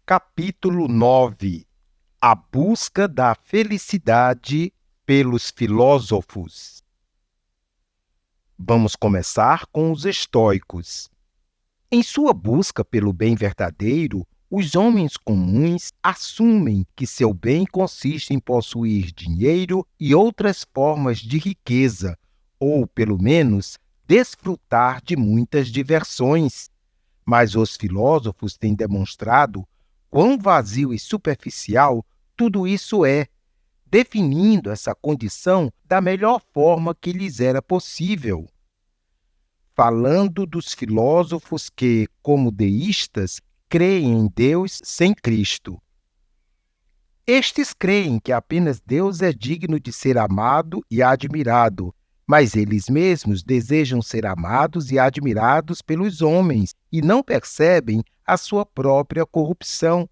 Capítulo 9. A busca da felicidade pelos filósofos. Vamos começar com os estoicos. Em sua busca pelo bem verdadeiro, os homens comuns assumem que seu bem consiste em possuir dinheiro e outras formas de riqueza, ou, pelo menos, desfrutar de muitas diversões. Mas os filósofos têm demonstrado quão vazio e superficial tudo isso é, definindo essa condição da melhor forma que lhes era possível. Falando dos filósofos que, como deístas, creem em Deus sem Cristo. Estes creem que apenas Deus é digno de ser amado e admirado, mas eles mesmos desejam ser amados e admirados pelos homens e não percebem a sua própria corrupção.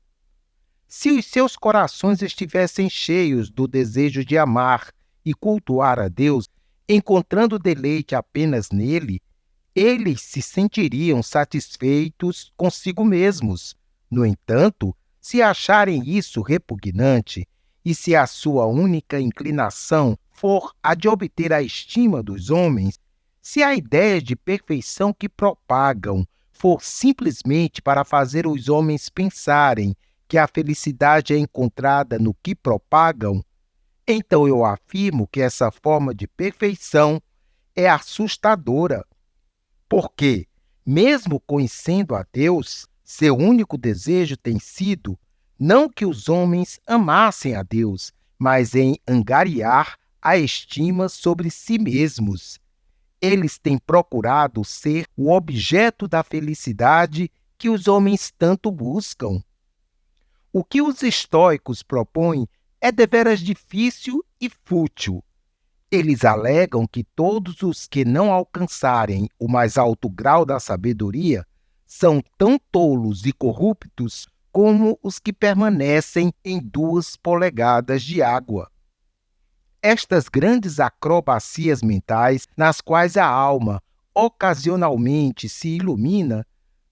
Se os seus corações estivessem cheios do desejo de amar e cultuar a Deus, encontrando deleite apenas nele, eles se sentiriam satisfeitos consigo mesmos. No entanto, se acharem isso repugnante, e se a sua única inclinação for a de obter a estima dos homens, se a ideia de perfeição que propagam for simplesmente para fazer os homens pensarem que a felicidade é encontrada no que propagam, então eu afirmo que essa forma de perfeição é assustadora. Porque, mesmo conhecendo a Deus, seu único desejo tem sido não que os homens amassem a Deus, mas em angariar a estima sobre si mesmos. Eles têm procurado ser o objeto da felicidade que os homens tanto buscam. O que os estoicos propõem é deveras difícil e fútil. Eles alegam que todos os que não alcançarem o mais alto grau da sabedoria são tão tolos e corruptos como os que permanecem em 2 polegadas de água. Estas grandes acrobacias mentais, nas quais a alma ocasionalmente se ilumina,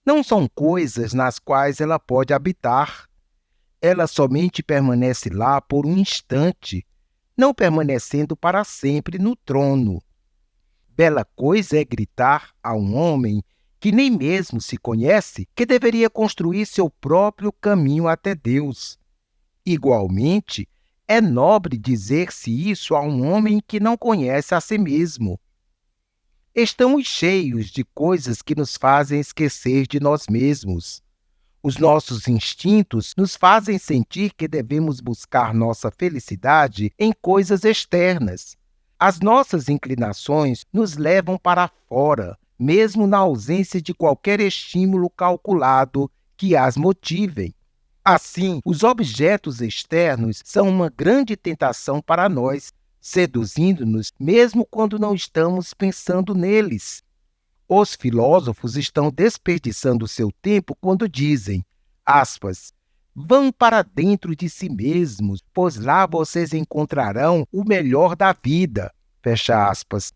não são coisas nas quais ela pode habitar. Ela somente permanece lá por um instante, não permanecendo para sempre no trono. Bela coisa é gritar a um homem que nem mesmo se conhece que deveria construir seu próprio caminho até Deus. Igualmente, é nobre dizer-se isso a um homem que não conhece a si mesmo. Estamos cheios de coisas que nos fazem esquecer de nós mesmos. Os nossos instintos nos fazem sentir que devemos buscar nossa felicidade em coisas externas. As nossas inclinações nos levam para fora, mesmo na ausência de qualquer estímulo calculado que as motive. Assim, os objetos externos são uma grande tentação para nós, seduzindo-nos mesmo quando não estamos pensando neles. Os filósofos estão desperdiçando seu tempo quando dizem, aspas, vão para dentro de si mesmos, pois lá vocês encontrarão o melhor da vida, fecha aspas.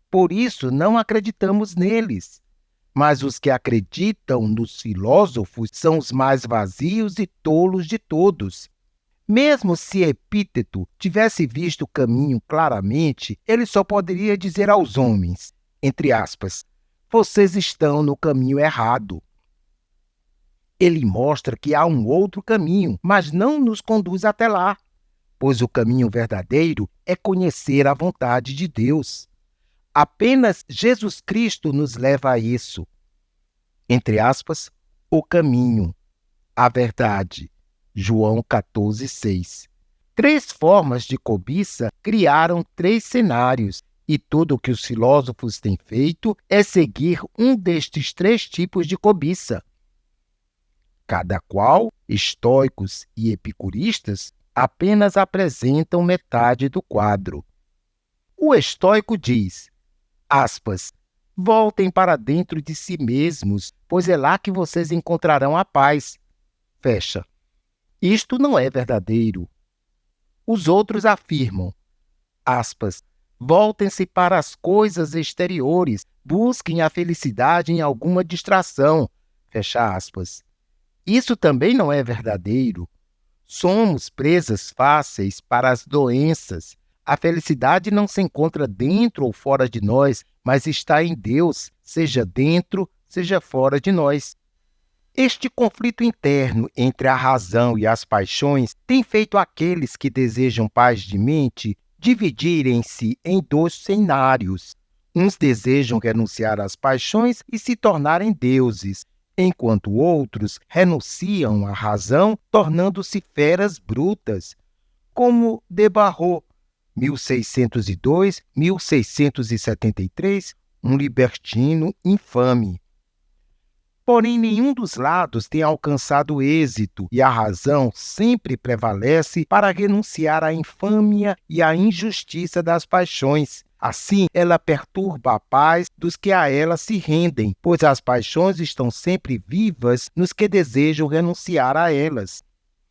Por isso não acreditamos neles. Mas os que acreditam nos filósofos são os mais vazios e tolos de todos. Mesmo se Epíteto tivesse visto o caminho claramente, ele só poderia dizer aos homens, entre aspas, vocês estão no caminho errado. Ele mostra que há um outro caminho, mas não nos conduz até lá, pois o caminho verdadeiro é conhecer a vontade de Deus. Apenas Jesus Cristo nos leva a isso. Entre aspas, o caminho, a verdade. João 14:6. 3 formas de cobiça criaram 3 cenários, e tudo o que os filósofos têm feito é seguir um destes 3 tipos de cobiça. Cada qual, estoicos e epicuristas, apenas apresentam metade do quadro. O estoico diz, aspas, voltem para dentro de si mesmos, pois é lá que vocês encontrarão a paz. Fecha. Isto não é verdadeiro. Os outros afirmam, aspas, voltem-se para as coisas exteriores, busquem a felicidade em alguma distração, fecha aspas. Isso também não é verdadeiro. Somos presas fáceis para as doenças. A felicidade não se encontra dentro ou fora de nós, mas está em Deus, seja dentro, seja fora de nós. Este conflito interno entre a razão e as paixões tem feito aqueles que desejam paz de mente dividirem-se em dois cenários. Uns desejam renunciar às paixões e se tornarem deuses, enquanto outros renunciam à razão, tornando-se feras brutas, como Debarrault, 1602-1673, um libertino infame. Porém, nenhum dos lados tem alcançado êxito e a razão sempre prevalece para renunciar à infâmia e à injustiça das paixões. Assim, ela perturba a paz dos que a ela se rendem, pois as paixões estão sempre vivas nos que desejam renunciar a elas.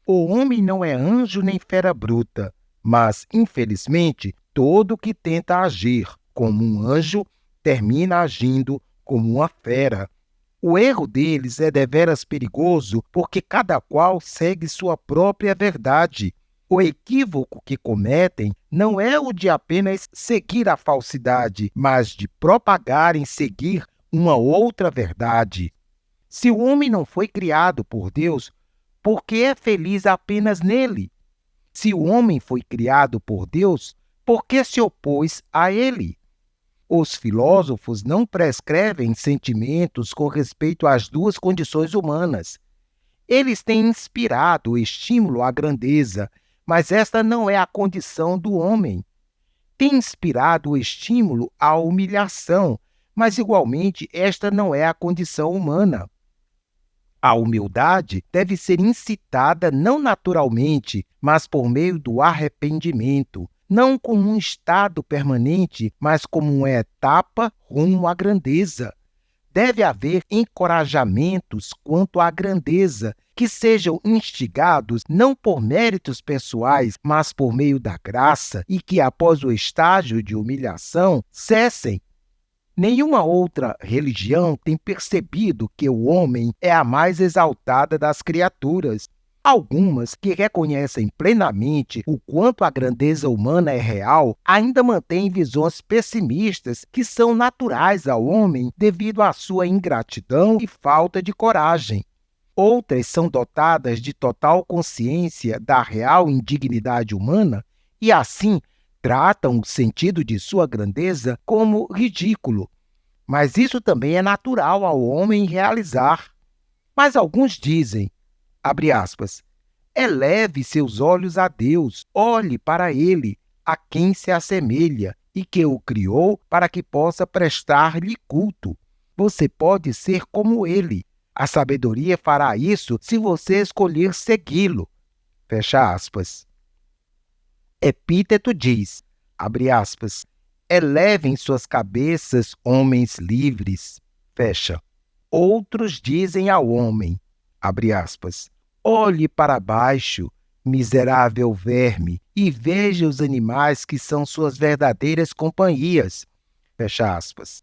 O homem não é anjo nem fera bruta, mas, infelizmente, todo que tenta agir como um anjo termina agindo como uma fera. O erro deles é deveras perigoso porque cada qual segue sua própria verdade. O equívoco que cometem não é o de apenas seguir a falsidade, mas de propagar em seguir uma outra verdade. Se o homem não foi criado por Deus, por que é feliz apenas nele? Se o homem foi criado por Deus, por que se opôs a ele? Os filósofos não prescrevem sentimentos com respeito às duas condições humanas. Eles têm inspirado o estímulo à grandeza, mas esta não é a condição do homem. Têm inspirado o estímulo à humilhação, mas igualmente esta não é a condição humana. A humildade deve ser incitada não naturalmente, mas por meio do arrependimento, não como um estado permanente, mas como uma etapa rumo à grandeza. Deve haver encorajamentos quanto à grandeza, que sejam instigados não por méritos pessoais, mas por meio da graça, e que, após o estágio de humilhação, cessem. Nenhuma outra religião tem percebido que o homem é a mais exaltada das criaturas. Algumas, que reconhecem plenamente o quanto a grandeza humana é real, ainda mantêm visões pessimistas que são naturais ao homem devido à sua ingratidão e falta de coragem. Outras são dotadas de total consciência da real indignidade humana e, assim, tratam o sentido de sua grandeza como ridículo. Mas isso também é natural ao homem realizar. Mas alguns dizem, abre aspas, eleve seus olhos a Deus, olhe para Ele, a quem se assemelha, e que o criou para que possa prestar-lhe culto. Você pode ser como Ele. A sabedoria fará isso se você escolher segui-lo. Fecha aspas. Epíteto diz, abre aspas, elevem suas cabeças, homens livres. Fecha. Outros dizem ao homem, abre aspas, olhe para baixo, miserável verme, e veja os animais que são suas verdadeiras companhias. Fecha aspas.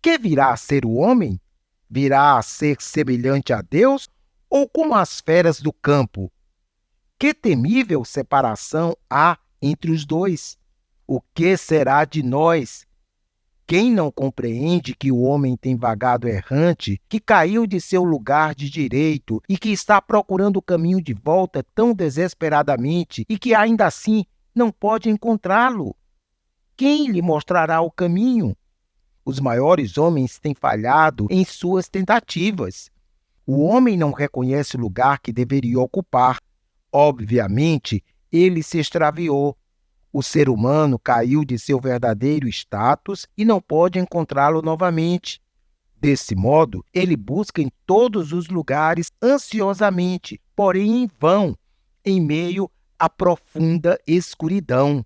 Que virá a ser o homem? Virá a ser semelhante a Deus ou como as feras do campo? Que temível separação há entre os dois? O que será de nós? Quem não compreende que o homem tem vagado errante, que caiu de seu lugar de direito e que está procurando o caminho de volta tão desesperadamente e que ainda assim não pode encontrá-lo? Quem lhe mostrará o caminho? Os maiores homens têm falhado em suas tentativas. O homem não reconhece o lugar que deveria ocupar. Obviamente, ele se extraviou. O ser humano caiu de seu verdadeiro status e não pode encontrá-lo novamente. Desse modo, ele busca em todos os lugares ansiosamente, porém em vão, em meio à profunda escuridão.